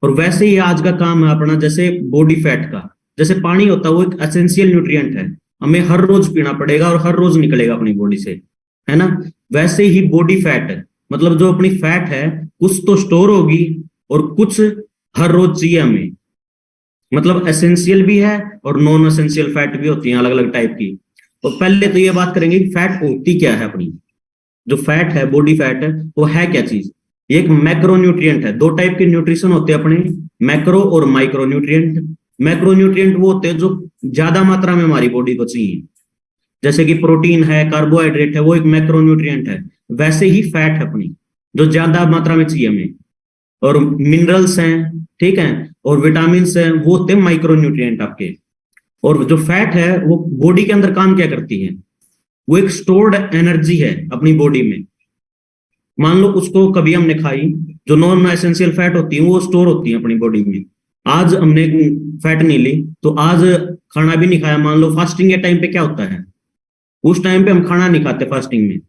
और वैसे ही आज का काम है अपना जैसे बॉडी फैट का। जैसे पानी होता है वो एक एसेंशियल न्यूट्रिएंट है, हमें हर रोज पीना पड़ेगा और हर रोज निकलेगा अपनी बॉडी से, है ना। वैसे ही बॉडी फैट है, मतलब जो अपनी फैट है कुछ तो स्टोर होगी और कुछ हर रोज चाहिए हमें। मतलब एसेंशियल भी है और नॉन एसेंशियल फैट भी होती है अलग अलग टाइप की। तो पहले तो ये बात करेंगे कि फैट होती क्या है अपनी। जो फैट है, बॉडी फैट है, वो है क्या चीज। ये एक मैक्रो न्यूट्रिएंट है। दो टाइप के न्यूट्रिशन होते हैं अपने, मैक्रो और माइक्रो न्यूट्रिएंट। मैक्रो न्यूट्रिएंट वो होते हैं जो ज्यादा मात्रा में हमारी बॉडी को चाहिए, जैसे कि प्रोटीन है, कार्बोहाइड्रेट है, वो एक मैक्रो न्यूट्रिएंट है। वैसे ही फैट है अपनी, जो ज्यादा मात्रा में चाहिए हमें। और मिनरल्स हैं, ठीक है, और विटामिन हैं, वो होते हैं माइक्रो न्यूट्रिएंट आपके। और जो फैट है वो बॉडी के अंदर काम क्या करती है, वो एक स्टोर्ड एनर्जी है अपनी बॉडी में। मान लो उसको कभी हमने खाई, जो नॉन एसेंशियल फैट होती है वो स्टोर होती है अपनी बॉडी में। आज हमने फैट नहीं ली तो आज खाना भी नहीं खाया। मान लो फास्टिंग के टाइम पे क्या होता है, उस टाइम पे हम खाना नहीं खाते फास्टिंग में,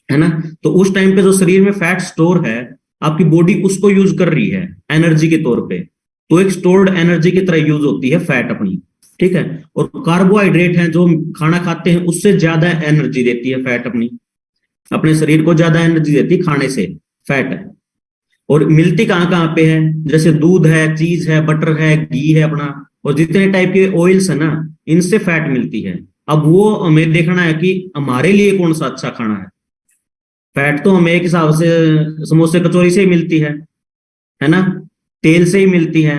है ना। तो उस टाइम पे जो शरीर में फैट स्टोर है, आपकी बॉडी उसको यूज कर रही है एनर्जी के तौर पे। तो एक स्टोर्ड एनर्जी की तरह यूज होती है फैट अपनी, ठीक है। और कार्बोहाइड्रेट है जो खाना खाते हैं उससे ज्यादा एनर्जी देती है फैट अपनी, अपने शरीर को ज्यादा एनर्जी देती है खाने से फैट। और मिलती कहाँ कहाँ पे है, जैसे दूध है, चीज है, बटर है, घी है अपना, और जितने टाइप के ऑयल्स है ना, इनसे फैट मिलती है। अब वो हमें देखना है कि हमारे लिए कौन सा अच्छा खाना है। फैट तो हमें एक हिसाब से समोसे कचौरी से ही मिलती है ना, तेल से ही मिलती है।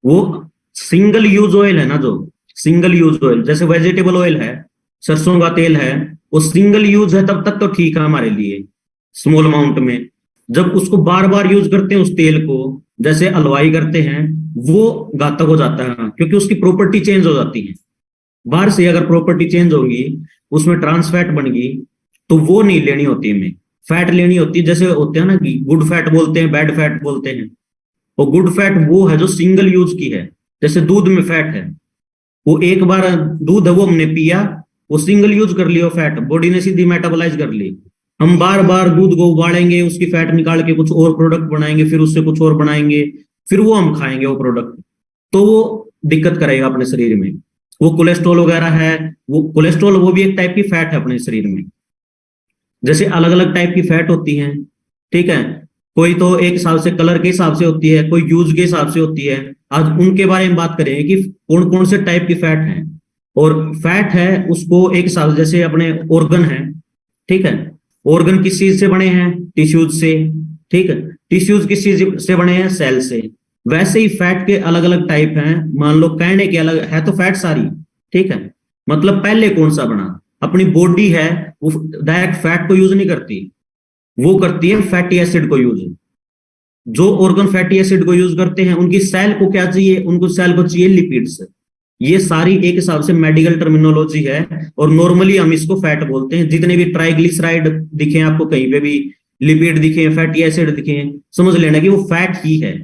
वो सिंगल यूज ऑयल है ना, जो सिंगल यूज ऑयल जैसे वेजिटेबल ऑयल है, सरसों का तेल है, वो सिंगल यूज है तब तक तो ठीक है हमारे लिए, स्मॉल अमाउंट में। जब उसको बार बार यूज करते हैं उस तेल को, जैसे हलवाई करते हैं, वो घातक हो जाता है, क्योंकि उसकी प्रॉपर्टी चेंज हो जाती है। बाहर से अगर प्रॉपर्टी चेंज होगी, उसमें ट्रांस फैट बन गई, तो वो नहीं लेनी होती हमें। फैट लेनी होती है, जैसे होते हैं ना कि गुड फैट बोलते हैं, बैड फैट बोलते हैं। और गुड फैट वो है जो सिंगल यूज की है। जैसे दूध में फैट है, वो एक बार दूध है वो हमने पिया, वो सिंगल यूज कर लिया फैट, बॉडी ने सीधी मेटाबोलाइज कर ली। हम बार बार दूध को उबालेंगे, उसकी फैट निकाल के कुछ और प्रोडक्ट बनाएंगे, फिर उससे कुछ और बनाएंगे, फिर वो हम खाएंगे वो प्रोडक्ट, तो वो दिक्कत करेगा अपने शरीर में। वो कोलेस्ट्रॉल वगैरह है, वो कोलेस्ट्रॉल वो भी एक टाइप की फैट है अपने शरीर में। जैसे अलग अलग टाइप की फैट होती हैं, ठीक है। कोई तो एक हिसाब से कलर के हिसाब से होती है, कोई यूज के हिसाब से होती है। आज उनके बारे में बात करेंगे कि कौन कौन से टाइप की फैट है। और फैट है उसको एक हिसाब से, जैसे अपने ऑर्गन है, ठीक है, ऑर्गन किस चीज से बने हैं, टिश्यूज से, ठीक है। टिश्यूज किस चीज से बने हैं, सेल से। वैसे ही फैट के अलग अलग टाइप हैं। मान लो कहने के अलग है तो फैट सारी, ठीक है। मतलब पहले कौन सा बना, अपनी बॉडी है वो डायरेक्ट फैट को यूज नहीं करती, वो करती है फैटी एसिड को यूज। जो ऑर्गन फैटी एसिड को यूज करते हैं उनकी सेल को क्या चाहिए, उनको सेल को चाहिए लिपिड्स। ये सारी एक हिसाब से मेडिकल टर्मिनोलॉजी है, और नॉर्मली हम इसको फैट बोलते हैं। जितने भी ट्राइग्लिसराइड दिखे आपको कहीं पे भी, लिपिड दिखे, फैटी एसिड दिखे, समझ लेना कि वो फैट ही है।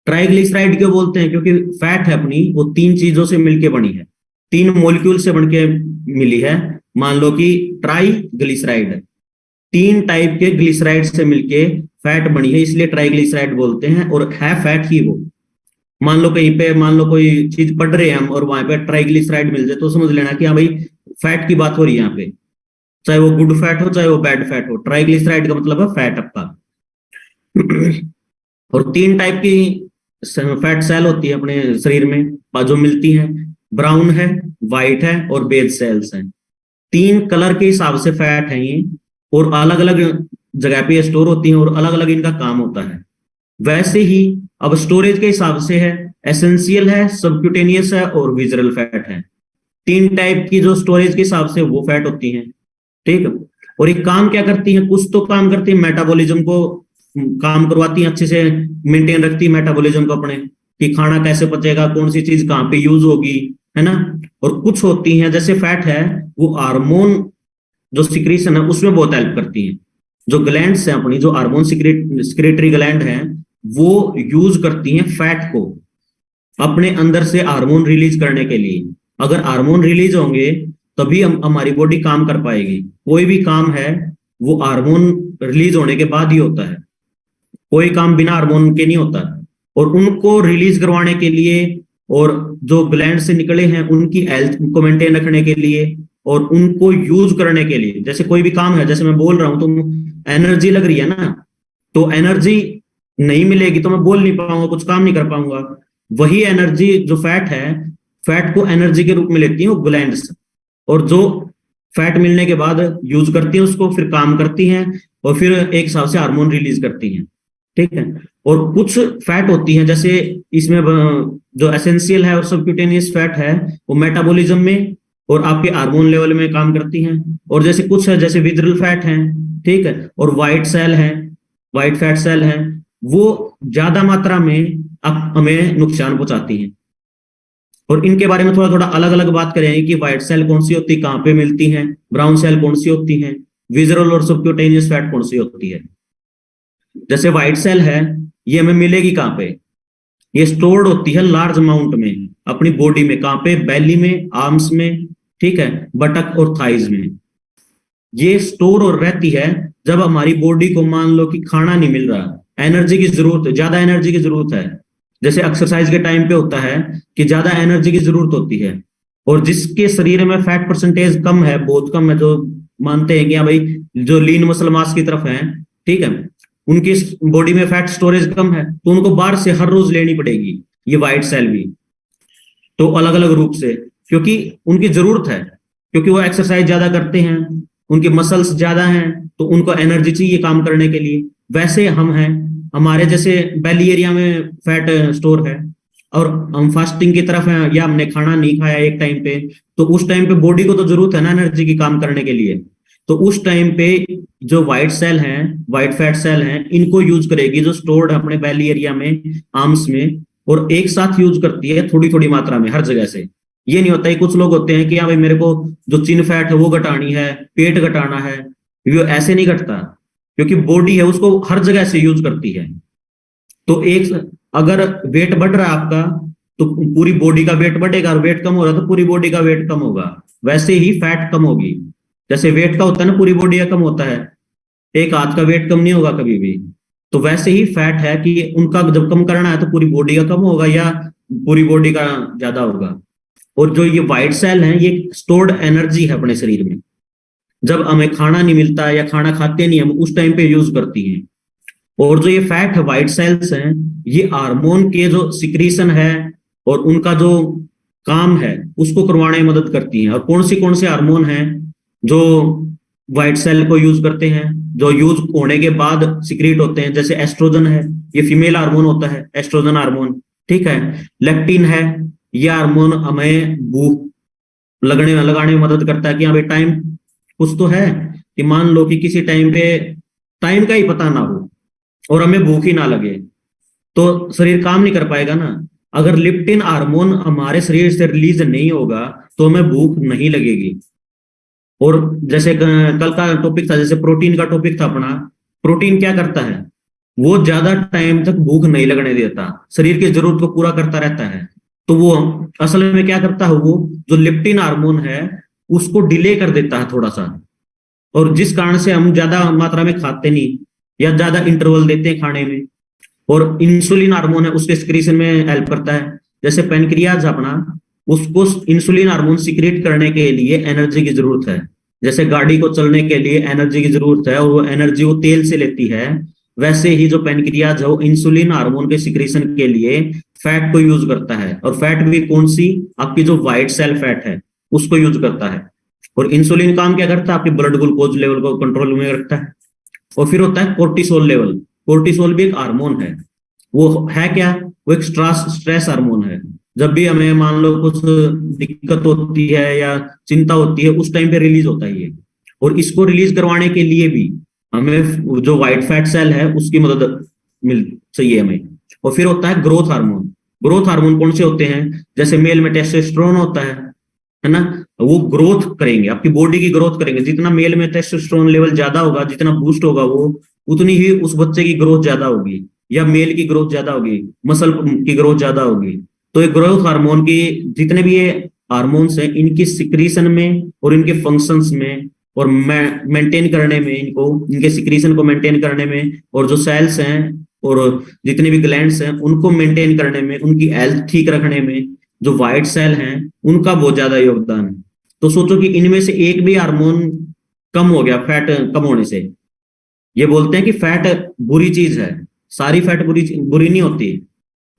ट्राइग्लिसराइड क्यों बोलते हैं, क्योंकि फैट है अपनी वो तीन चीजों से मिलकर बनी है, तीन मॉलिक्यूल से बनके मिली है। मान लो कि ट्राइग्लिसराइड, तीन टाइप के ग्लिसराइड से मिलके फैट बनी है, इसलिए ट्राइग्लिसराइड बोलते हैं, और है फैट ही वो। मान लो कहीं पे, मान लो कोई चीज पढ़ रहे हैं हम और वहां पे ट्राइग्लिसराइड मिल जाए, तो समझ लेना कि हाँ भाई फैट की बात हो रही है यहाँ पे। चाहे वो गुड फैट हो चाहे वो बैड फैट हो, ट्राइग्लिसराइड का मतलब है फैट आपका। और तीन टाइप की फैट सेल होती है अपने शरीर में जो मिलती हैं, ब्राउन है, व्हाइट है, और बेस सेल्स हैं। तीन कलर के हिसाब से फैट है ये, और अलग अलग जगह पे स्टोर होती हैं और अलग अलग इनका काम होता है। वैसे ही अब स्टोरेज के हिसाब से है, एसेंशियल है, सबक्यूटेनियस है, और विजरल फैट है। तीन टाइप की जो स्टोरेज के हिसाब से वो फैट होती हैं, ठीक है। और ये काम क्या करती है, कुछ तो काम करती है, मेटाबॉलिज्म को काम करवाती है, अच्छे से मेंटेन रखती है मेटाबॉलिज्म को अपने, कि खाना कैसे पचेगा, कौन सी चीज कहाँ पे यूज होगी, है ना। और कुछ होती हैं जैसे फैट है वो हार्मोन जो सिक्रीशन है उसमें बहुत हेल्प करती है। जो ग्लैंड्स हैं अपनी, जो हार्मोन सिक्रेटरी ग्लैंड हैं, वो यूज करती हैं फैट को अपने अंदर से हार्मोन रिलीज करने के लिए। अगर हार्मोन रिलीज होंगे तभी हमारी बॉडी काम कर पाएगी। कोई भी काम है वो हार्मोन रिलीज होने के बाद ही होता है, कोई काम बिना हार्मोन के नहीं होता। और उनको रिलीज करवाने के लिए, और जो ग्लैंड से निकले हैं उनकी हेल्थ को मेंटेन रखने के लिए, और उनको यूज करने के लिए। जैसे कोई भी काम है, जैसे मैं बोल रहा हूं तो एनर्जी लग रही है ना, तो एनर्जी नहीं मिलेगी तो मैं बोल नहीं पाऊंगा, कुछ काम नहीं कर पाऊंगा। वही एनर्जी जो फैट है, फैट को एनर्जी के रूप में लेती है वो ग्लैंड्स, और जो फैट मिलने के बाद यूज करती है उसको, फिर काम करती हैं, और फिर एक हिसाब से हार्मोन रिलीज करती हैं। ठीक है। और कुछ फैट होती हैं, जैसे इसमें जो एसेंशियल है और सबक्यूटेनियस फैट है, वो मेटाबॉलिज्म में और आपके हार्मोन लेवल में काम करती हैं। और जैसे कुछ है, जैसे विजरल फैट हैं, ठीक है, और व्हाइट सेल हैं, व्हाइट फैट सेल हैं, वो ज्यादा मात्रा में हमें नुकसान पहुंचाती हैं। और इनके बारे में थोड़ा थोड़ा अलग अलग बात करेंगे कि व्हाइट सेल कौन सी होती है, कहाँ पे मिलती हैं, ब्राउन सेल कौन सी होती है, विजरल और सबक्यूटेनियस फैट कौन सी होती है। जैसे व्हाइट सेल है, ये हमें मिलेगी कहाँ पे, ये स्टोर्ड होती है लार्ज अमाउंट में अपनी बॉडी में, कहाँ पे, बेली में, आर्म्स में, ठीक है, बटक और थाइज में। ये स्टोर और रहती है जब हमारी बॉडी को मान लो कि खाना नहीं मिल रहा, एनर्जी की जरूरत है, ज्यादा एनर्जी की जरूरत है। जैसे एक्सरसाइज के टाइम पे होता है कि ज्यादा एनर्जी की जरूरत होती है, और जिसके शरीर में फैट परसेंटेज कम है, बहुत कम है, जो मानते हैं कि हाँ भाई जो लीन मसल मास की तरफ है, ठीक है, उनकी बॉडी में फैट स्टोरेज कम है, तो उनको बाहर से हर रोज लेनी पड़ेगी ये व्हाइट सेल भी, तो अलग अलग रूप से, क्योंकि उनकी जरूरत है, क्योंकि वो एक्सरसाइज ज्यादा करते हैं, उनके मसल्स ज्यादा हैं, तो उनको एनर्जी चाहिए काम करने के लिए। वैसे हम हैं, हमारे जैसे बेली एरिया में फैट स्टोर है, और हम फास्टिंग की तरफ हैं, या हमने खाना नहीं खाया एक टाइम पे, तो उस टाइम पे बॉडी को तो जरूरत है ना एनर्जी की काम करने के लिए, तो उस टाइम पे जो व्हाइट सेल हैं, व्हाइट फैट सेल हैं, इनको यूज करेगी, जो स्टोर्ड है अपने बेली एरिया में, आर्म्स में, और एक साथ यूज करती है थोड़ी थोड़ी मात्रा में हर जगह से। ये नहीं होता है, कुछ लोग होते हैं कि हाँ भाई मेरे को जो चिन फैट है वो घटानी है, पेट घटाना है, वो ऐसे नहीं घटता, क्योंकि बॉडी है उसको हर जगह से यूज करती है। तो एक, अगर वेट बढ़ रहा है आपका, तो पूरी बॉडी का वेट बढ़ेगा, और वेट कम हो रहा है तो पूरी बॉडी का वेट कम होगा। वैसे ही फैट कम होगी, जैसे वेट का होता है ना, पूरी बॉडी का कम होता है, एक हाथ का वेट कम नहीं होगा कभी भी। तो वैसे ही फैट है कि उनका जब कम करना है तो पूरी बॉडी का कम होगा या पूरी बॉडी का ज्यादा होगा। और जो ये व्हाइट सेल हैं, ये स्टोर्ड एनर्जी है अपने शरीर में, जब हमें खाना नहीं मिलता या खाना खाते नहीं हम, उस टाइम पे यूज करती हैं। और जो ये फैट है, व्हाइट सेल्स हैं, ये हार्मोन के जो सिक्रीशन है और उनका जो काम है उसको करवाने में मदद करती हैं। और कौन से हार्मोन हैं जो व्हाइट सेल को यूज करते हैं, जो यूज होने के बाद सिक्रीट होते हैं, जैसे एस्ट्रोजन है, ये फीमेल हार्मोन होता है, एस्ट्रोजन हार्मोन, ठीक है। लेक्टिन है, ये हार्मोन हमें भूख लगाने में मदद करता है कि हाँ भाई टाइम कुछ तो है, कि मान लो कि किसी टाइम पे टाइम का ही पता ना हो और हमें भूख ही ना लगे, तो शरीर काम नहीं कर पाएगा ना। अगर लेप्टिन हार्मोन हमारे शरीर से रिलीज नहीं होगा तो हमें भूख नहीं लगेगी। और जैसे कल का टॉपिक था, जैसे प्रोटीन का टॉपिक था अपना, प्रोटीन क्या करता है, वो ज्यादा टाइम तक भूख नहीं लगने देता, शरीर की जरूरत को पूरा करता रहता है। तो वो असल में क्या करता है, वो जो लेप्टिन हार्मोन है उसको डिले कर देता है थोड़ा सा, और जिस कारण से हम ज्यादा मात्रा में खाते नहीं या ज्यादा इंटरवल देते हैं खाने में। और इंसुलिन हार्मोन है, उसके सिक्रीशन में हेल्प करता है। जैसे पेनक्रियाज अपना, उसको इंसुलिन हार्मोन सिक्रेट करने के लिए एनर्जी की जरूरत है। जैसे गाड़ी को चलने के लिए एनर्जी की जरूरत है और वो एनर्जी वो तेल से लेती है, वैसे ही जो पेनक्रियाज है वो इंसुलिन हार्मोन के सिक्रेशन के लिए फैट को यूज करता है। और फैट भी कौन सी, आपकी जो व्हाइट सेल फैट है उसको यूज करता है। और इंसुलिन काम क्या करता है, आपके ब्लड ग्लूकोज लेवल को कंट्रोल में रखता है। और फिर होता है कोर्टिसोल लेवल, कोर्टिसोल भी एक हार्मोन है। वो है क्या, वो एक स्ट्रेस हार्मोन है। जब भी हमें मान लो कुछ दिक्कत होती है या चिंता होती है, उस टाइम पे रिलीज होता है ये। और इसको रिलीज करवाने के लिए भी हमें जो व्हाइट फैट सेल है उसकी मदद मिल चाहिए हमें। और फिर होता है ग्रोथ हार्मोन। ग्रोथ हार्मोन कौन से होते हैं, जैसे मेल में टेस्टोस्टेरोन होता है ना, वो ग्रोथ करेंगे, आपकी बॉडी की ग्रोथ करेंगे। जितना मेल में टेस्टोस्टेरोन लेवल ज्यादा होगा, जितना बूस्ट होगा वो, उतनी ही उस बच्चे की ग्रोथ ज्यादा होगी, या मेल की ग्रोथ ज्यादा होगी, मसल की ग्रोथ ज्यादा होगी। तो ये ग्रोथ हार्मोन की, जितने भी ये हार्मोन्स हैं, इनकी सिक्रीशन में और इनके फंक्शंस में और मेंटेन करने में, इनको, इनके सिक्रीशन को मेंटेन करने में, और जो सेल्स हैं और जितने भी ग्लैंड्स हैं उनको मेंटेन करने में, उनकी हेल्थ ठीक रखने में जो व्हाइट सेल हैं उनका बहुत ज्यादा योगदान है। तो सोचो कि इनमें से एक भी हार्मोन कम हो गया फैट कम होने से, ये बोलते हैं कि फैट बुरी चीज है, सारी फैट बुरी नहीं होती,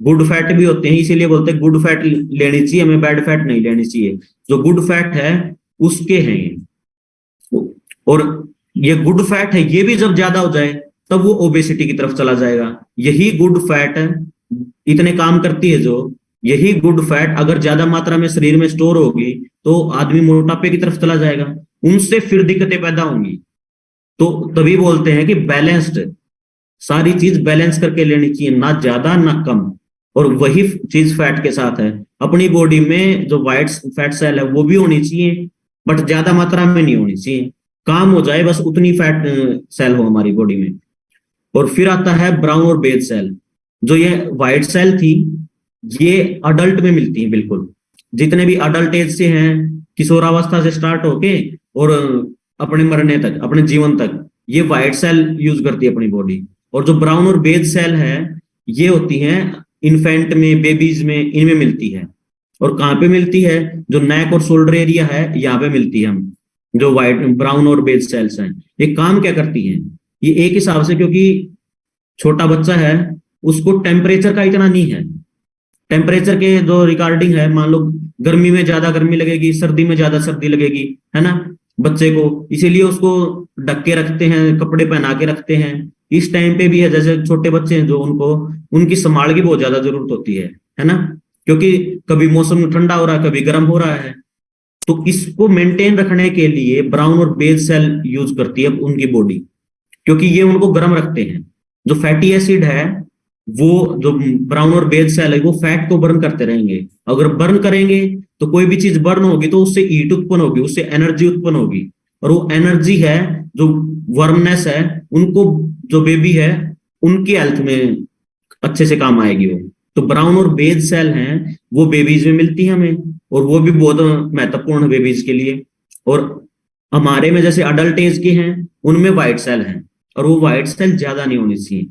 गुड फैट भी होते हैं, इसीलिए बोलते हैं गुड फैट लेनी चाहिए हमें, बैड फैट नहीं लेनी चाहिए। जो गुड फैट है उसके हैं ये। और ये गुड फैट है, ये भी जब ज्यादा हो जाए तब वो ओबेसिटी की तरफ चला जाएगा। यही गुड फैट इतने काम करती है, जो यही गुड फैट अगर ज्यादा मात्रा में शरीर में स्टोर होगी तो आदमी मोटापे की तरफ चला जाएगा, उनसे फिर दिक्कतें पैदा होंगी। तो तभी बोलते हैं कि बैलेंस्ड, सारी चीज बैलेंस करके लेनी चाहिए, ना ज्यादा ना कम। और वही चीज फैट के साथ है, अपनी बॉडी में जो व्हाइट फैट सेल है वो भी होनी चाहिए, बट ज्यादा मात्रा में नहीं होनी चाहिए, काम हो जाए बस उतनी फैट सेल हो हमारी बॉडी में। और फिर आता है ब्राउन और बेज सेल। जो ये व्हाइट सेल थी ये अडल्ट में मिलती है, बिल्कुल जितने भी अडल्ट एज से हैं, किशोरावस्था से स्टार्ट होके और अपने मरने तक, अपने जीवन तक, ये व्हाइट सेल यूज करती है अपनी बॉडी। और जो ब्राउन और बेज सेल है ये होती हैं इन्फेंट में, बेबीज में, इनमें मिलती है। और कहाँ पे मिलती है? जो नेक और शोल्डर एरिया है यहाँ पे मिलती है। हम जो व्हाइट ब्राउन और बेज सेल्स हैं ये काम क्या करती हैं? ये एक हिसाब से, क्योंकि छोटा बच्चा है उसको टेम्परेचर का इतना नहीं है, टेम्परेचर के जो रिगार्डिंग है, मान लो गर्मी में ज्यादा गर्मी लगेगी, सर्दी में ज्यादा सर्दी लगेगी, है ना बच्चे को, इसीलिए उसको ढक के रखते हैं, कपड़े पहना के रखते हैं। इस टाइम पे भी है, जैसे छोटे बच्चे हैं जो उनको उनकी संभाल की बहुत ज्यादा जरूरत होती है ना, क्योंकि कभी मौसम ठंडा हो रहा है, कभी गर्म हो रहा है। तो इसको मेंटेन रखने के लिए ब्राउन और बेज सेल यूज करती है उनकी बॉडी, क्योंकि ये उनको गर्म रखते हैं। जो फैटी एसिड है वो, जो ब्राउन और बेज सेल है, वो फैट को बर्न करते रहेंगे। अगर बर्न करेंगे तो कोई भी चीज बर्न होगी तो उससे हीट उत्पन्न होगी, उससे एनर्जी उत्पन्न होगी, और वो एनर्जी है जो वर्मनेस है, उनको जो बेबी है उनकी हेल्थ में अच्छे से काम आएगी वो। तो ब्राउन और बेज सेल हैं वो बेबीज में मिलती है हमें, और वो भी बहुत महत्वपूर्ण है बेबीज के लिए। और हमारे में जैसे अडल्ट एज के हैं उनमें व्हाइट सेल हैं, और वो व्हाइट सेल ज्यादा नहीं होनी चाहिए।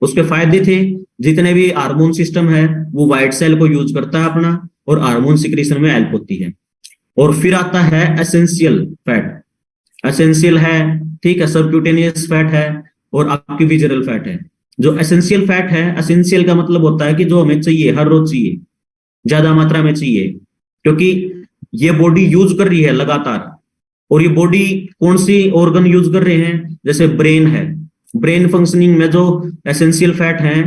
उसके फायदे थे, जितने भी हार्मोन सिस्टम है वो व्हाइट सेल को यूज करता है अपना, और हार्मोन सिक्रीशन में हेल्प होती है। और फिर आता है एसेंशियल फैट। एसेंशियल है, ठीक है, सबक्यूटेनियस फैट है, और आपकी विजरल फैट है। जो एसेंशियल फैट है, एसेंशियल का मतलब होता है कि जो हमें चाहिए, हर रोज चाहिए, ज्यादा मात्रा में चाहिए, क्योंकि ये बॉडी यूज कर रही है लगातार। और ये बॉडी कौन सी ऑर्गन यूज कर रहे हैं? जैसे ब्रेन है, ब्रेन फंक्शनिंग में जो एसेंशियल फैट हैं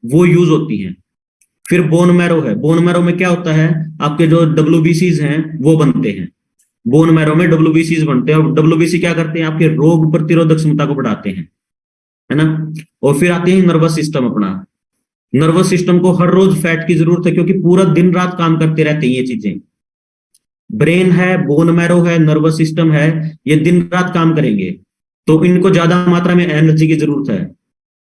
वो यूज होती हैं। फिर बोन मैरो है, बोन मैरो में क्या होता है? आपके जो डब्ल्यूबीसीज हैं वो बनते हैं, बोन मैरो में डब्ल्यूबीसीज बनते हैं। और डब्ल्यूबीसी क्या करते हैं? आपके रोग प्रतिरोधक क्षमता को बढ़ाते हैं, है ना। और फिर आते हैं नर्वस सिस्टम अपना। नर्वस सिस्टम को हर रोज फैट की जरूरत है, क्योंकि पूरा दिन रात काम करते रहते हैं ये चीजें। ब्रेन है, बोन मैरो है, नर्वस सिस्टम है, ये दिन रात काम करेंगे, तो इनको ज्यादा मात्रा में एनर्जी की जरूरत है।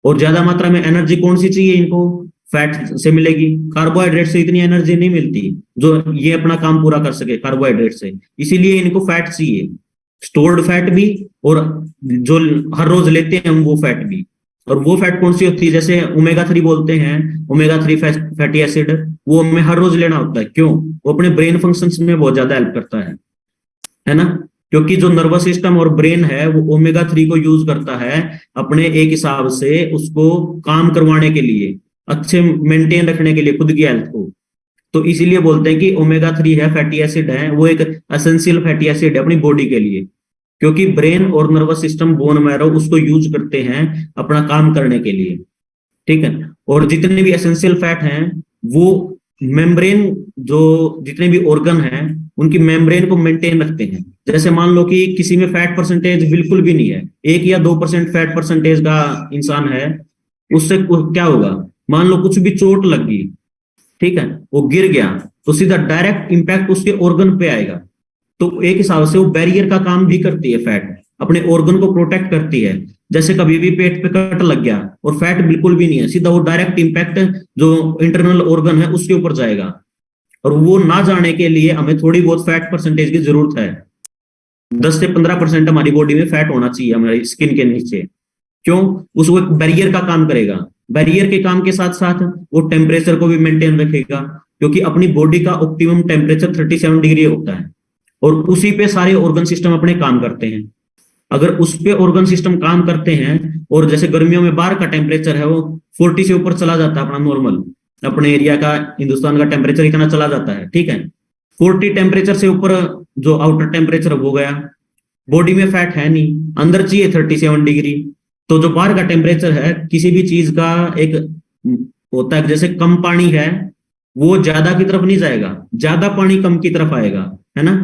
और ज्यादा मात्रा में एनर्जी कौन सी चाहिए इनको? फैट से मिलेगी। कार्बोहाइड्रेट से इतनी एनर्जी नहीं मिलती जो ये अपना काम पूरा कर सके कार्बोहाइड्रेट से, इसीलिए इनको फैट चाहिए, स्टोर्ड फैट भी, और जो हर रोज लेते हैं हम वो फैट भी। और वो फैट कौन सी होती है? जैसे ओमेगा 3 बोलते हैं, ओमेगा 3 फैटी एसिड, वो हमें हर रोज लेना होता है। क्यों? वो अपने ब्रेन फंक्शंस में बहुत ज्यादा हेल्प करता है ना, क्योंकि जो नर्वस सिस्टम और ब्रेन है वो ओमेगा 3 को यूज करता है अपने एक हिसाब से उसको काम करवाने के लिए, अच्छे मेंटेन रखने के लिए खुद की हेल्थ को। तो इसीलिए बोलते हैं कि ओमेगा 3 है, फैटी एसिड है, वो एक एसेंशियल फैटी एसिड है अपनी बॉडी के लिए, क्योंकि ब्रेन और नर्वस सिस्टम, बोन मैरो उसको यूज करते हैं अपना काम करने के लिए, ठीक है। और जितने भी एसेंशियल फैट हैं वो मेम्ब्रेन, जो जितने भी ऑर्गन हैं उनकी मेम्ब्रेन को मेंटेन रखते हैं। जैसे मान लो कि किसी में फैट परसेंटेज बिल्कुल भी नहीं है, 1 या 2% फैट परसेंटेज का इंसान है, उससे क्या होगा? मान लो कुछ भी चोट लग गई, ठीक है, वो गिर गया, तो सीधा डायरेक्ट इंपैक्ट उसके ऑर्गन पे आएगा। तो एक हिसाब से वो बैरियर का काम भी करती है फैट, अपने ऑर्गन को प्रोटेक्ट करती है। जैसे कभी भी पेट पे कट लग गया और फैट बिल्कुल भी नहीं है, सीधा वो डायरेक्ट इंपैक्ट जो इंटरनल ऑर्गन है उसके ऊपर जाएगा, और वो ना जाने के लिए हमें थोड़ी बहुत फैट परसेंटेज की जरूरत है। 10 से 15% हमारी बॉडी में फैट होना चाहिए हमारी स्किन के नीचे। क्यों? उसको एक बैरियर का काम करेगा, बैरियर के काम के साथ साथ वो टेम्परेचर को भी मेंटेन रखेगा, क्योंकि अपनी बॉडी का ऑप्टिमम टेम्परेचर 37 डिग्री होता है और उसी पे सारे ऑर्गन सिस्टम अपने काम करते हैं। अगर उस पे ऑर्गन सिस्टम काम करते हैं और जैसे गर्मियों में बाहर का टेम्परेचर है वो 40 से ऊपर चला जाता है, अपना नॉर्मल अपने एरिया का हिंदुस्तान का टेम्परेचर इतना चला जाता है, ठीक है, 40 टेम्परेचर से ऊपर जो आउटर टेम्परेचर हो गया, बॉडी में फैट है नहीं, अंदर चाहिए 37 डिग्री, तो जो बाहर का टेम्परेचर है किसी भी चीज का एक होता है, जैसे कम पानी है वो ज्यादा की तरफ नहीं जाएगा, ज्यादा पानी कम की तरफ आएगा, है ना,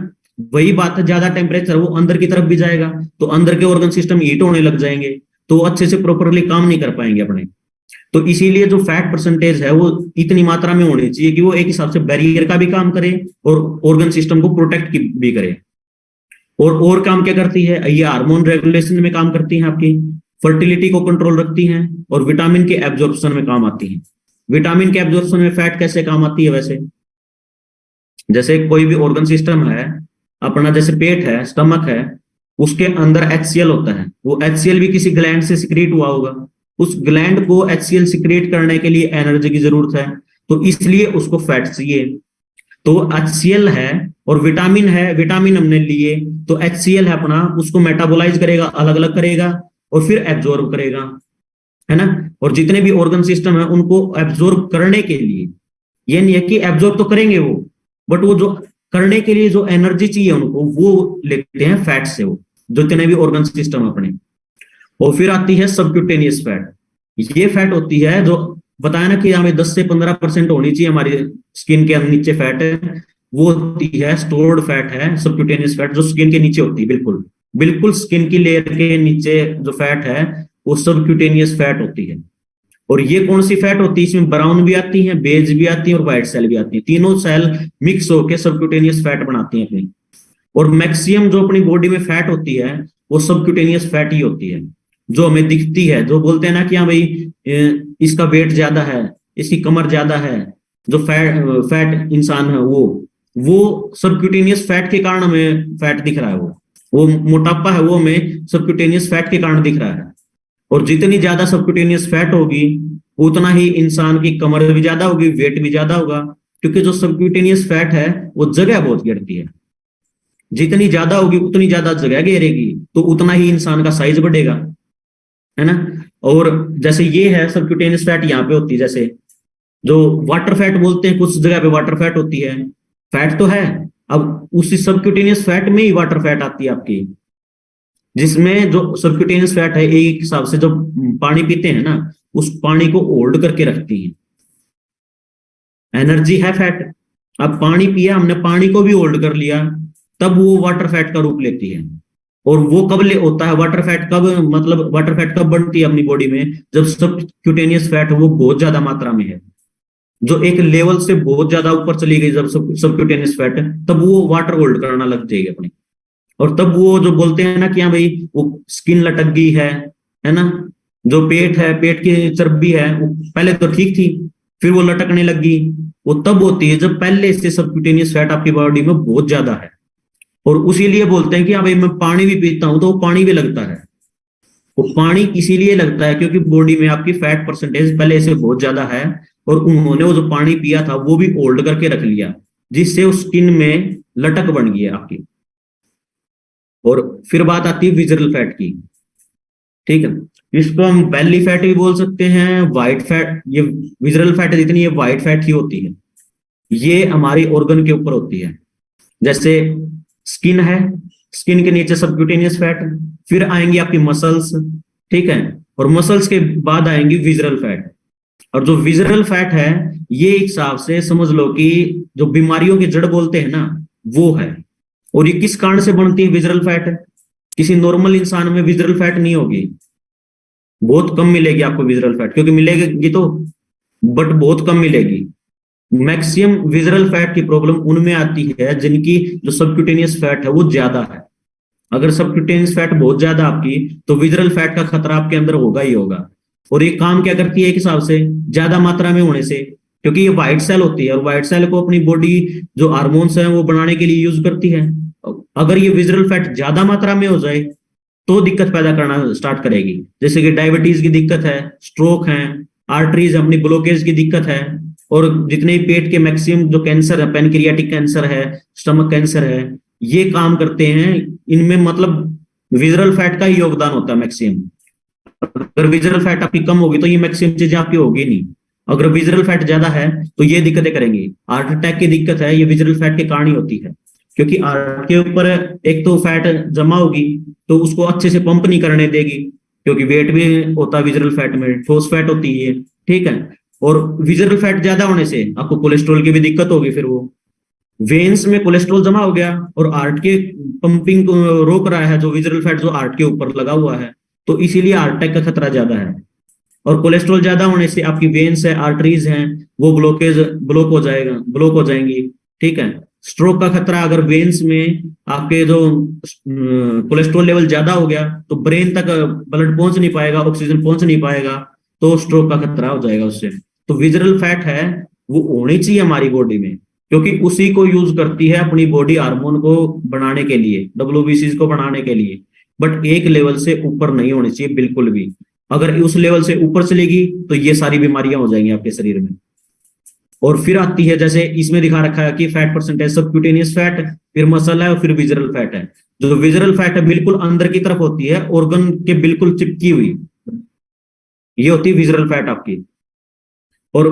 वही बात है, ज्यादा टेम्परेचर वो अंदर की तरफ भी जाएगा तो अंदर के ऑर्गन सिस्टम हीट होने लग जाएंगे, तो अच्छे से प्रॉपरली काम नहीं कर पाएंगे अपने। तो इसीलिए जो फैट परसेंटेज है वो इतनी मात्रा में होनी चाहिए कि वो एक हिसाब से बैरियर का भी काम करे और ऑर्गन सिस्टम को प्रोटेक्ट भी करे। और काम क्या करती है, ये हार्मोन रेगुलेशन में काम करती है, आपकी फर्टिलिटी को कंट्रोल रखती हैं और विटामिन के एब्जॉर्प्शन में काम आती है। विटामिन के एब्जॉर्प्शन में फैट कैसे काम आती है, वैसे जैसे कोई भी ऑर्गन सिस्टम है अपना, जैसे पेट है, स्टमक है, उसके अंदर HCl होता है, वो HCl भी किसी ग्लैंड से सिक्रेट हुआ होगा, उस ग्लैंड को HCl सिक्रेट करने के लिए एनर्जी की जरूरत है, तो इसलिए उसको फैट चाहिए। तो HCl है और विटामिन है, विटामिन हमने लिए तो HCl है अपना, उसको मेटाबोलाइज करेगा, अलग अलग करेगा और फिर एब्जॉर्ब करेगा, है ना। और जितने भी ऑर्गन सिस्टम है उनको एब्जॉर्ब करने के लिए, ये नहीं है कि एब्जॉर्ब तो करेंगे वो, बट वो जो करने के लिए जो एनर्जी चाहिए उनको वो लेते हैं फैट से, वो जितने भी ऑर्गन सिस्टम अपने। और फिर आती है सबक्यूटेनियस फैट, ये फैट होती है जो बताया ना कि हमें 10 से 15% होनी चाहिए हमारी स्किन के नीचे फैट है, वो होती है स्टोर्ड फैट है सबक्यूटेनियस फैट, जो स्किन के नीचे होती है, बिल्कुल बिल्कुल स्किन की लेयर के नीचे जो फैट है वो सबक्यूटेनियस फैट होती है। और ये कौन सी फैट होती है, इसमें ब्राउन भी आती है, बेज भी आती है और व्हाइट सेल भी आती है, तीनों सेल मिक्स होकर सबक्यूटेनियस फैट बनाती है अपनी। और मैक्सिमम जो अपनी बॉडी में फैट होती है वो सबक्यूटेनियस फैट ही होती है, जो हमें दिखती है, जो बोलते हैं ना कि हाँ भाई इसका वेट ज्यादा है, इसकी कमर ज्यादा है, जो फैट इंसान है वो सबक्यूटेनियस फैट के कारण हमें फैट दिख रहा है, वो मोटापा है वो हमें सबक्यूटेनियस फैट के कारण दिख रहा है। और जितनी ज्यादा सबक्यूटेनियस फैट होगी उतना ही इंसान की कमर भी ज्यादा होगी, वेट भी ज्यादा होगा, क्योंकि जो सबक्यूटेनियस फैट है वो जगह बहुत घेरती है, जितनी ज्यादा होगी उतनी ज्यादा जगह घेरेगी तो उतना ही इंसान का साइज बढ़ेगा, है ना। और जैसे ये है सबक्यूटेनियस फैट यहाँ पे होती है, जैसे जो वाटर फैट बोलते हैं, कुछ जगह पे वाटर फैट होती है, फैट तो है, अब उसी सबक्यूटेनियस फैट में ही वाटर फैट आती है आपकी, जिसमें जो सबक्यूटेनियस फैट है एक हिसाब से जब पानी पीते हैं ना उस पानी को होल्ड करके रखती है, एनर्जी है फैट। अब पानी पिया हमने, पानी को भी होल्ड कर लिया, तब वो वाटर फैट का रूप लेती है। और वो कब होता है वाटर फैट, कब मतलब वाटर फैट कब बनती है अपनी बॉडी में, जब सबक्यूटेनियस फैट वो बहुत ज्यादा मात्रा में है, जो एक लेवल से बहुत ज्यादा ऊपर चली गई जब सबक्यूटेनियस फैट, तब वो वाटर होल्ड करना लग जाएगी अपनी। और तब वो जो बोलते हैं ना कि हाँ भाई वो स्किन लटक गई है ना, जो पेट है, पेट की चर्बी है वो पहले तो ठीक थी फिर वो लटकने लगी, वो तब होती है जब पहले से सबक्यूटेनियस फैट आपकी बॉडी में बहुत ज्यादा है। और उसीलिए बोलते हैं कि हाँ भाई मैं पानी भी पीता हूं तो वो पानी भी लगता है, वो पानी इसीलिए लगता है क्योंकि बॉडी में आपकी फैट परसेंटेज पहले से बहुत ज्यादा है और उन्होंने वो जो पानी पिया था वो भी होल्ड करके रख लिया, जिससे उस स्किन में लटक बन गई है आपकी। और फिर बात आती है विजरल फैट की, ठीक है, इसको हम बेली फैट भी बोल सकते हैं, व्हाइट फैट, ये विजरल फैट जितनी ये व्हाइट फैट ही होती है, ये हमारी ऑर्गन के ऊपर होती है, जैसे स्किन है, स्किन के नीचे सबक्यूटेनियस फैट, फिर आएंगी आपकी मसल्स, ठीक है, और मसल्स के बाद आएंगी विजरल फैट। और जो विजरल फैट है ये हिसाब से समझ लो कि जो बीमारियों की जड़ बोलते हैं ना वो है। और ये किस कारण से बनती है विजरल फैट, किसी नॉर्मल इंसान में विजरल फैट नहीं होगी, बहुत कम मिलेगी आपको विजरल फैट, क्योंकि मिलेगी तो बट बहुत कम मिलेगी। मैक्सिमम विजरल फैट की प्रॉब्लम उनमें आती है जिनकी जो सबक्यूटेनियस फैट है वो ज्यादा है। अगर सबक्यूटेनियस फैट बहुत ज्यादा आपकी तो विजरल फैट का खतरा आपके अंदर होगा ही होगा। और ये काम क्या करती है एक हिसाब से ज्यादा मात्रा में होने से, क्योंकि ये व्हाइट सेल होती है और व्हाइट सेल को अपनी बॉडी जो हार्मोन्स है वो बनाने के लिए यूज करती है। अगर ये विजरल फैट ज्यादा मात्रा में हो जाए तो दिक्कत पैदा करना स्टार्ट करेगी, जैसे कि डायबिटीज की दिक्कत है, स्ट्रोक है, आर्टरीज अपनी ब्लॉकेज की दिक्कत है, और जितने भी पेट के मैक्सिमम जो कैंसर है, पैनक्रियाटिक कैंसर है, स्टमक कैंसर है, ये काम करते हैं। इनमें मतलब विजरल फैट का ही योगदान होता है मैक्सिमम। अगर विजरल फैट आपकी कम होगी तो ये मैक्सिमम चीजें आपकी होगी नहीं। अगर विजरल फैट ज्यादा है तो ये दिक्कतें करेंगी। हार्ट अटैक की दिक्कत है, ये विजरल फैट के कारण ही होती है, क्योंकि हार्ट के ऊपर एक तो फैट जमा होगी तो उसको अच्छे से पंप नहीं करने देगी, क्योंकि वेट भी होता है विजरल फैट में, ठोस फैट होती है, ठीक है। और विजरल फैट ज्यादा होने से आपको कोलेस्ट्रॉल की भी दिक्कत होगी, फिर वो वेन्स में कोलेस्ट्रॉल जमा हो गया और हार्ट के पंपिंग को रोक रहा है, जो विजरल फैट जो हार्ट के ऊपर लगा हुआ है, तो इसीलिए हार्ट अटैक का खतरा ज्यादा है। और कोलेस्ट्रॉल ज्यादा होने से आपकी वेन्स है, आर्टरीज हैं, वो ब्लॉक हो जाएंगी, ठीक है। स्ट्रोक का खतरा, अगर वेन्स में आपके जो कोलेस्ट्रॉल लेवल ज्यादा हो गया तो ब्रेन तक ब्लड पहुंच नहीं पाएगा, ऑक्सीजन पहुंच नहीं पाएगा, तो स्ट्रोक का खतरा हो जाएगा उससे। तो विजरल फैट है वो होनी चाहिए हमारी बॉडी में, क्योंकि उसी को यूज करती है अपनी बॉडी हार्मोन को बनाने के लिए, डब्ल्यूबीसी को बनाने के लिए। बट एक लेवल से ऊपर नहीं होनी चाहिए बिल्कुल भी। अगर उस लेवल से ऊपर चलेगी तो ये सारी बीमारियां हो जाएंगी आपके शरीर में। और फिर आती है, जैसे इसमें दिखा रखा है कि फैट परसेंटेज, सबक्यूटेनियस फैट, फिर मसल है और फिर विजरल फैट है। जो विजरल फैट है बिल्कुल अंदर की तरफ होती है, ऑर्गन के बिल्कुल चिपकी हुई, ये होती है विजरल फैट आपकी। और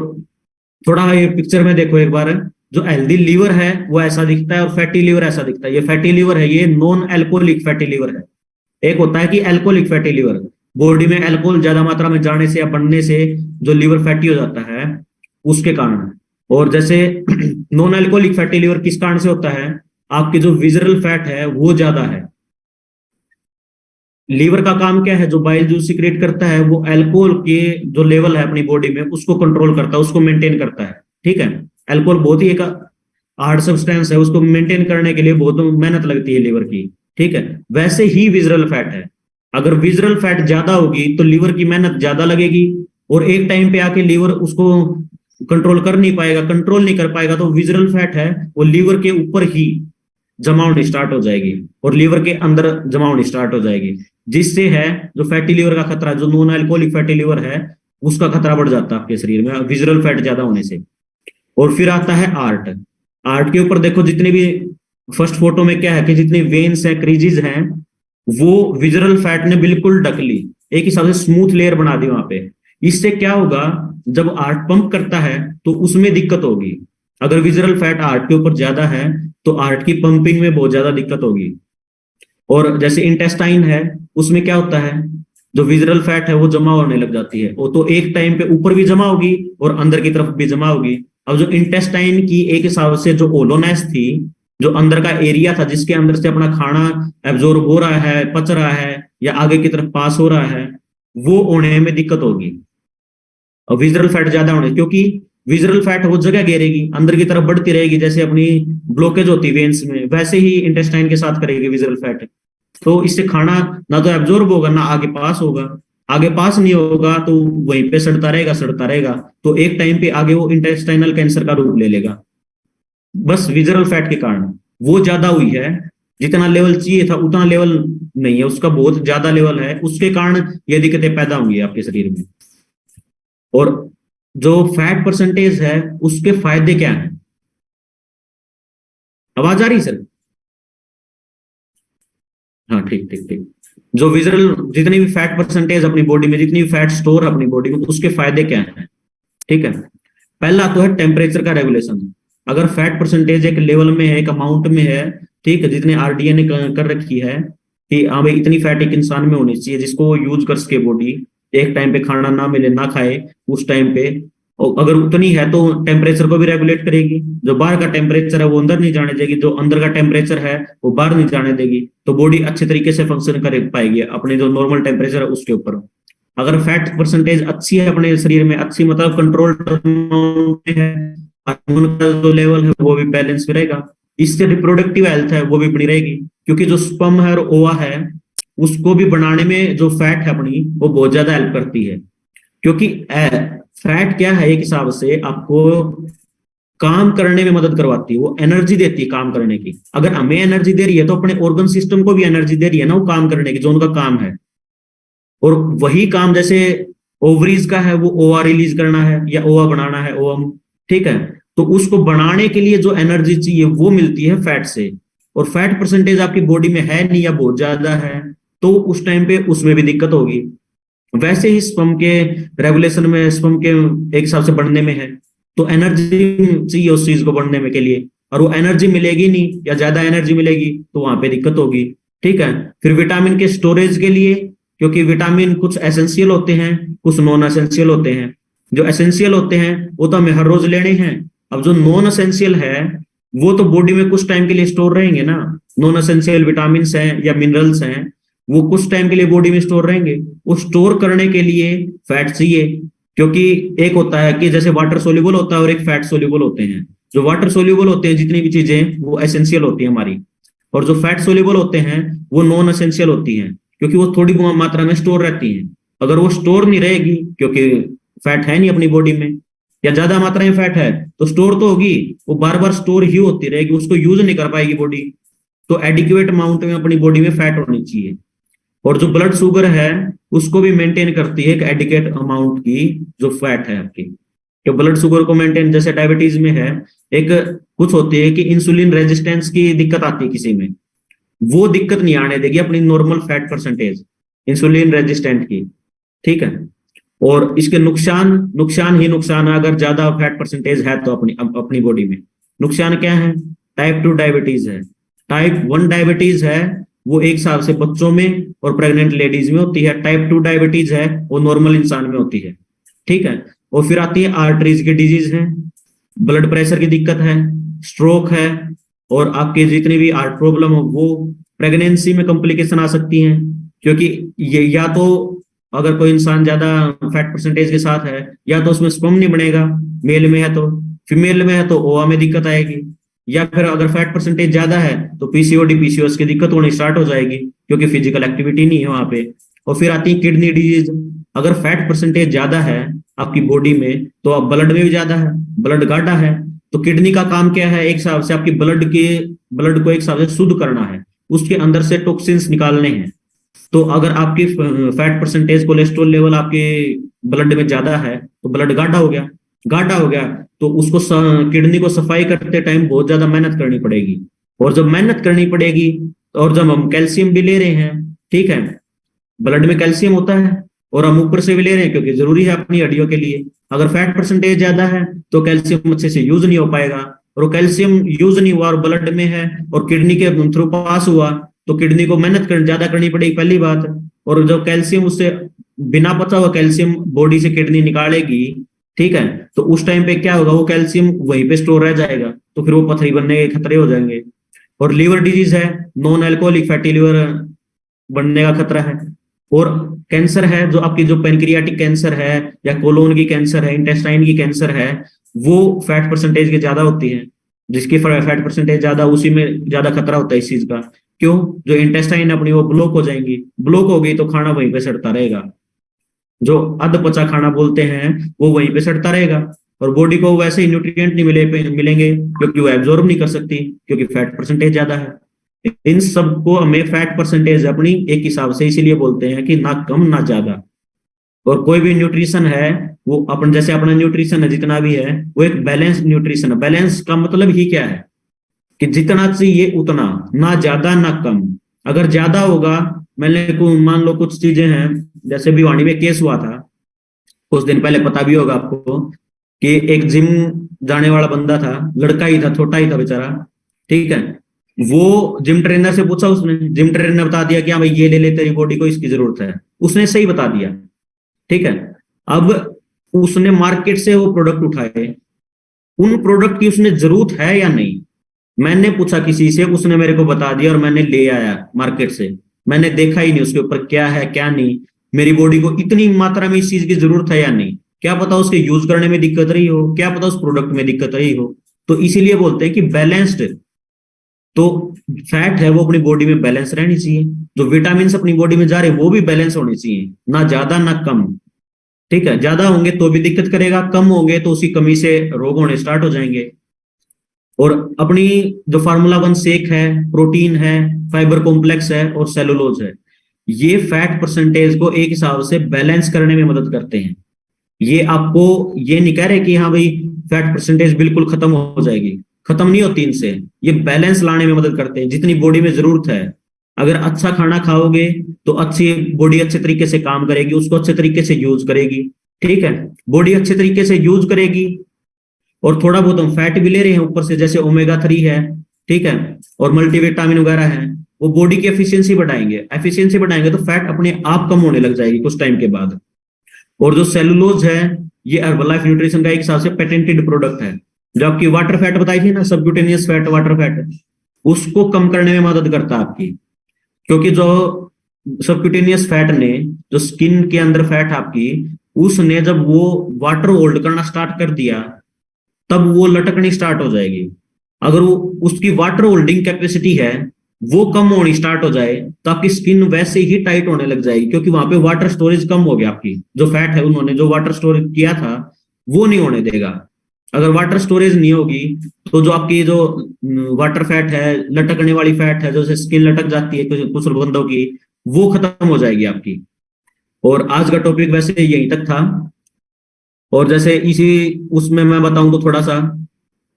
थोड़ा ये पिक्चर में देखो एक बार, जो हेल्दी लीवर है वो ऐसा दिखता है और फैटी लीवर ऐसा दिखता है। ये फैटी लीवर है, ये नॉन एल्कोहलिक फैटी लीवर है। एक होता है कि एल्कोहलिक फैटी लीवर, बॉडी में अल्कोहल ज्यादा मात्रा में जाने से या बनने से जो लीवर फैटी हो जाता है उसके कारण। और जैसे नॉन एल्कोहलिक फैटी लीवर किस कारण से होता है, आपकी जो विजरल फैट है वो ज्यादा है। लीवर का काम क्या है, जो बाइल जूस सिक्रेट करता है वो अल्कोहल के जो लेवल है अपनी बॉडी में उसको कंट्रोल करता है, उसको मेंटेन करता है, ठीक है। अल्कोहल बहुत ही एक हार्ड सब्सटेंस है, उसको मेंटेन करने के लिए बहुत मेहनत लगती है लीवर की, ठीक है। वैसे ही विजरल फैट है, अगर विजरल फैट ज्यादा होगी तो लीवर की मेहनत ज्यादा लगेगी, और एक टाइम पे आके लीवर उसको कंट्रोल कर नहीं पाएगा, कंट्रोल नहीं कर पाएगा, तो विजरल फैट है वो लीवर के ऊपर ही जमा होनी स्टार्ट हो जाएगी और लीवर के अंदर जमा होनी स्टार्ट हो जाएगी, जिससे है जो फैटी लीवर का खतरा, जो नॉन अल्कोहलिक फैटी लीवर है उसका खतरा बढ़ जाता है आपके शरीर में विजरल फैट ज्यादा होने से। और फिर आता है आर्ट। आर्ट के ऊपर देखो, जितने भी फर्स्ट फोटो में क्या है कि जितनी वेन्स है, क्रीजेस हैं, वो विजरल फैट ने बिल्कुल ढक ली, एक हिसाब से स्मूथ लेयर बना दी वहां पे। इससे क्या होगा, जब आर्ट पंप करता है तो उसमें दिक्कत होगी। अगर विजरल फैट आर्ट के ऊपर ज्यादा है तो आर्ट की पंपिंग में बहुत ज्यादा दिक्कत होगी। और जैसे इंटेस्टाइन है, उसमें क्या होता है, जो विजरल फैट है वो जमा होने लग जाती है, वो तो एक टाइम पे ऊपर भी जमा होगी और अंदर की तरफ भी जमा होगी। अब जो इंटेस्टाइन की एक हिसाब से जो ओलोनेस थी, जो अंदर का एरिया था जिसके अंदर से अपना खाना एब्जॉर्ब हो रहा है, पच रहा है या आगे की तरफ पास हो रहा है, वो होने में दिक्कत होगी और विजरल फैट ज्यादा होने, क्योंकि विजरल फैट वो जगह घेरेगी, अंदर की तरफ बढ़ती रहेगी, जैसे अपनी ब्लॉकेज होती है वेन्स में, वैसे ही इंटेस्टाइन के साथ करेगी विजरल फैट। तो इससे खाना ना तो एब्जॉर्ब होगा ना आगे पास होगा, आगे पास नहीं होगा तो वहीं पे सड़ता रहेगा, तो एक टाइम पे आगे वो इंटेस्टाइनल कैंसर का रूप ले लेगा, बस विजरल फैट के कारण। वो ज्यादा हुई है, जितना लेवल चाहिए था उतना लेवल नहीं है उसका, बहुत ज्यादा लेवल है, उसके कारण ये दिक्कतें पैदा होंगी आपके शरीर में। और जो फैट परसेंटेज है उसके फायदे क्या हैं, आवाज आ रही सर? हाँ ठीक ठीक ठीक। जो विजरल, जितनी भी फैट परसेंटेज अपनी बॉडी में, जितनी भी फैट स्टोर अपनी बॉडी में, उसके फायदे क्या हैं, ठीक है। पहला तो है टेम्परेचर का रेगुलेशन। अगर फैट परसेंटेज एक लेवल में है, एक अमाउंट में है, ठीक है, जितने आरडीए ने कर रखी है कि हाँ भाई इतनी फैट एक इंसान में होनी चाहिए जिसको यूज कर सके बॉडी, एक टाइम पे खाना ना मिले ना खाए उस टाइम पे, और अगर उतनी है तो टेम्परेचर को भी रेगुलेट करेगी। जो बाहर का टेम्परेचर है वो अंदर नहीं जाने देगी, जो अंदर का टेम्परेचर है वो बाहर नहीं जाने देगी, तो बॉडी अच्छे तरीके से फंक्शन कर पाएगी अपने जो नॉर्मल टेम्परेचर है उसके ऊपर। अगर फैट परसेंटेज अच्छी है अपने शरीर में, अच्छी मतलब कंट्रोल है, हार्मोन का जो लेवल है वो भी बैलेंस में रहेगा, इससे रिप्रोडक्टिव हेल्थ है वो भी बनी रहेगी, क्योंकि जो स्पर्म है और ओवा है उसको भी बनाने में जो फैट है अपनी वो बहुत ज्यादा हेल्प करती है। क्योंकि फैट क्या है, एक हिसाब से आपको काम करने में मदद करवाती है, वो एनर्जी देती है काम करने की। अगर हमें एनर्जी दे रही है तो अपने ऑर्गन सिस्टम को भी एनर्जी दे रही है ना वो काम करने की, जो उनका काम है। और वही काम जैसे ओवरीज का है वो ओआ रिलीज करना है या ओआ बनाना है, ओम, ठीक है। तो उसको बनाने के लिए जो एनर्जी चाहिए वो मिलती है फैट से, और फैट परसेंटेज आपकी बॉडी में है नहीं या बहुत ज्यादा है, तो उस टाइम पे उसमें भी दिक्कत होगी। वैसे ही स्पर्म के रेगुलेशन में, स्पर्म के एक हिसाब से बढ़ने में है, तो एनर्जी चाहिए उस चीज को बढ़ने में के लिए, और वो एनर्जी मिलेगी नहीं या ज्यादा एनर्जी मिलेगी तो वहां पे दिक्कत होगी, ठीक है। फिर विटामिन के स्टोरेज के लिए, क्योंकि विटामिन कुछ एसेंशियल होते हैं, कुछ नॉन एसेंशियल होते हैं। जो एसेंशियल होते हैं वो तो हमें हर रोज लेने हैं। अब जो नॉन एसेंशियल है वो तो बॉडी में कुछ टाइम के लिए स्टोर रहेंगे ना। नॉन एसेंशियल विटामिन हैं या मिनरल्स हैं, वो कुछ टाइम के लिए बॉडी में स्टोर रहेंगे। वो स्टोर करने के लिए फैट चाहिए, क्योंकि एक होता है कि जैसे वाटर सोल्यूबल होता है और एक फैट सोल्यूबल होते हैं। जो वाटर सोल्यूबल होते हैं जितनी भी चीजें वो एसेंशियल होती है हमारी, और जो फैट सोल्यूबल होते हैं वो नॉन एसेंशियल होती हैं, क्योंकि वो थोड़ी मात्रा में स्टोर रहती हैं। अगर वो स्टोर नहीं रहेगी, क्योंकि फैट है नहीं अपनी बॉडी में या ज्यादा मात्रा में फैट है, तो स्टोर तो होगी, वो बार बार स्टोर ही होती रहेगी, उसको यूज नहीं कर पाएगी बॉडी। तो एडिक्वेट अमाउंट में अपनी बॉडी में फैट होनी चाहिए। और जो ब्लड शुगर है उसको भी मेंटेन करती है एक एडिक्वेट अमाउंट की जो फैट है आपकी। तो ब्लड शुगर को मेंटेन, जैसे डायबिटीज में है एक कुछ होती है कि इंसुलिन रेजिस्टेंस की दिक्कत आती है किसी में, वो दिक्कत नहीं आने देगी अपनी normal fat percentage insulin resistant की, ठीक है। और इसके नुकसान नुकसान ही नुकसान है अगर ज्यादा फैट परसेंटेज है तो अपनी बॉडी में। नुकसान क्या है? टाइप 2 डायबिटीज है। टाइप 1 डायबिटीज है वो एक साल से बच्चों में और प्रेग्नेंट लेडीज में होती है। टाइप 2 डायबिटीज है वो नॉर्मल इंसान में होती है, ठीक है। और फिर आती है आर्टरीज की डिजीज है, ब्लड प्रेशर की दिक्कत है, स्ट्रोक है, और आपके जितनी भी हार्ट प्रॉब्लम हो वो, प्रेगनेंसी में कॉम्प्लिकेशन आ सकती हैं। क्योंकि ये या तो अगर कोई इंसान ज्यादा फैट परसेंटेज के साथ है, या तो उसमें स्पर्म नहीं बनेगा, मेल में है तो, फीमेल में है तो ओवा में दिक्कत आएगी, या फिर अगर फैट परसेंटेज ज्यादा है तो पीसीओडी पीसीओएस की दिक्कत होनी स्टार्ट हो जाएगी, क्योंकि फिजिकल एक्टिविटी नहीं है वहां पे। और फिर आती है किडनी डिजीज। अगर फैट परसेंटेज ज्यादा है आपकी बॉडी में तो अब ब्लड में भी ज्यादा है, ब्लड गाढ़ा है, तो किडनी का काम क्या है? एक हिसाब से आपकी ब्लड को एक हिसाब से शुद्ध करना है, उसके अंदर से टॉक्सिन्स निकालने हैं। तो अगर आपकी फैट परसेंटेज, कोलेस्ट्रॉल लेवल आपके ब्लड में ज्यादा है तो ब्लड गाढ़ा हो गया, गाढ़ा हो गया तो उसको किडनी को सफाई करते टाइम बहुत ज्यादा मेहनत करनी पड़ेगी। और जब मेहनत करनी पड़ेगी, और जब हम कैल्शियम भी ले रहे हैं, ठीक है, ब्लड में कैल्शियम होता है और हम ऊपर से भी ले रहे हैं क्योंकि जरूरी है अपनी हड्डियों के लिए। अगर फैट परसेंटेज ज्यादा है तो कैल्शियम अच्छे से यूज नहीं हो पाएगा, और वो कैल्शियम यूज नहीं हुआ और ब्लड में है और किडनी के थ्रू पास हुआ तो किडनी को मेहनत ज्यादा करनी पड़ेगी, पहली बात। और जो कैल्शियम उससे बिना पचा हुआ कैल्शियम बॉडी से किडनी निकालेगी, ठीक है, तो उस टाइम पे क्या होगा? वो कैल्शियम वहीं पे स्टोर रह जाएगा, तो फिर वो पथरी बनने के खतरे हो जाएंगे। और लीवर डिजीज है, नॉन अल्कोहलिक फैटी लिवर बनने का खतरा है। और कैंसर है, जो आपकी जो पेनक्रियाटिक कैंसर है या कोलोन की कैंसर है, इंटेस्टाइन की कैंसर है, वो फैट परसेंटेज की ज्यादा होती है। जिसकी फैट परसेंटेज ज्यादा उसी में ज्यादा खतरा होता है इस चीज का। क्यों? जो इंटेस्टाइन अपनी वो ब्लॉक हो जाएंगी, ब्लॉक हो गई तो खाना वहीं पे सड़ता रहेगा, जो अध पचा खाना बोलते हैं वो वहीं पे सड़ता रहेगा, और बॉडी को वैसे ही न्यूट्रिएंट नहीं मिलेंगे क्योंकि वो एब्जॉर्ब नहीं कर सकती, क्योंकि फैट परसेंटेज ज्यादा है। इन सबको हमें फैट परसेंटेज अपनी एक हिसाब से इसीलिए बोलते हैं कि ना कम ना ज्यादा। और कोई भी न्यूट्रिशन है वो अपन, जैसे अपना न्यूट्रिशन है जितना भी है वो एक बैलेंस न्यूट्रिशन है। बैलेंस का मतलब ही क्या है? कि जितना चाहिए उतना, ना ज्यादा ना कम। अगर ज्यादा होगा, मान लो कुछ चीजें हैं, जैसे भिवानी में केस हुआ था कुछ दिन पहले, पता भी होगा आपको, कि एक जिम जाने वाला बंदा था, लड़का ही था, छोटा ही था बेचारा, ठीक है। वो जिम ट्रेनर से पूछा उसने, जिम ट्रेनर ने बता दिया कि हाँ भाई ये ले ले, तेरी बॉडी को इसकी जरूरत है, उसने सही बता दिया, ठीक है। अब उसने मार्केट से वो प्रोडक्ट उठाए, उन प्रोडक्ट की उसने जरूरत है या नहीं, मैंने पूछा किसी से, उसने मेरे को बता दिया और मैंने ले आया मार्केट से। मैंने देखा ही नहीं उसके ऊपर क्या है क्या नहीं, मेरी बॉडी को इतनी मात्रा में इस चीज की जरूरत है या नहीं, क्या पता उसके यूज करने में दिक्कत रही हो, क्या पता उस प्रोडक्ट में दिक्कत रही हो। तो इसीलिए बोलते हैं कि बैलेंस्ड, तो फैट है वो अपनी बॉडी में बैलेंस रहनी चाहिए, जो विटामिन अपनी बॉडी में जा रहे हैं वो भी बैलेंस होने चाहिए, ना ज्यादा ना कम, ठीक है। ज्यादा होंगे तो भी दिक्कत करेगा, कम होंगे तो उसी कमी से रोग होने स्टार्ट हो जाएंगे। और अपनी जो फार्मूला 1 शेक है, प्रोटीन है, फाइबर कॉम्प्लेक्स है और सेलुलोज है, ये फैट परसेंटेज को एक हिसाब से बैलेंस करने में मदद करते हैं। ये आपको ये नहीं कह रहे कि हाँ भाई फैट परसेंटेज बिल्कुल खत्म हो जाएगी, खत्म नहीं होती इनसे, ये बैलेंस लाने में मदद करते हैं जितनी बॉडी में जरूरत है। अगर अच्छा खाना खाओगे तो अच्छी बॉडी अच्छे तरीके से काम करेगी, उसको अच्छे तरीके से यूज करेगी। ठीक है, बॉडी अच्छे तरीके से यूज करेगी और थोड़ा बहुत हम फैट भी ले रहे हैं ऊपर से, जैसे ओमेगा 3 है, ठीक है, और मल्टीविटामिन वगैरह है, वो बॉडी की एफिशिएंसी बढ़ाएंगे। एफिशिएंसी बढ़ाएंगे तो फैट अपने आप कम होने लग जाएगी कुछ टाइम के बाद। और जो सेलुलोज है, ये हर्बलाइफ न्यूट्रिशन का एक हिसाब से पेटेंटेड प्रोडक्ट है। जो आपकी वाटर फैट बताई थी ना, सबक्यूटेनियस फैट, वाटर फैट, उसको कम करने में मदद करता है आपकी। क्योंकि जो सबक्यूटेनियस फैट ने, जो स्किन के अंदर फैट आपकी, उसने जब वो वाटर होल्ड करना स्टार्ट कर दिया, तब वो लटकनी स्टार्ट हो जाएगी। अगर वो उसकी वाटर होल्डिंग कैपेसिटी है वो कम होनी स्टार्ट हो जाए तो आपकी स्किन वैसे ही टाइट होने लग जाएगी, क्योंकि वहां पे वाटर स्टोरेज कम हो गया। आपकी जो फैट है, उन्होंने जो वाटर स्टोरेज किया था वो नहीं होने देगा। अगर वाटर स्टोरेज नहीं होगी तो जो आपकी जो वाटर फैट है, लटकने वाली फैट है, जो स्किन लटक जाती है कुछ बंदों की, वो खत्म हो जाएगी आपकी। और आज का टॉपिक वैसे यहीं तक था। और जैसे इसी उसमें मैं बताऊं तो थोड़ा सा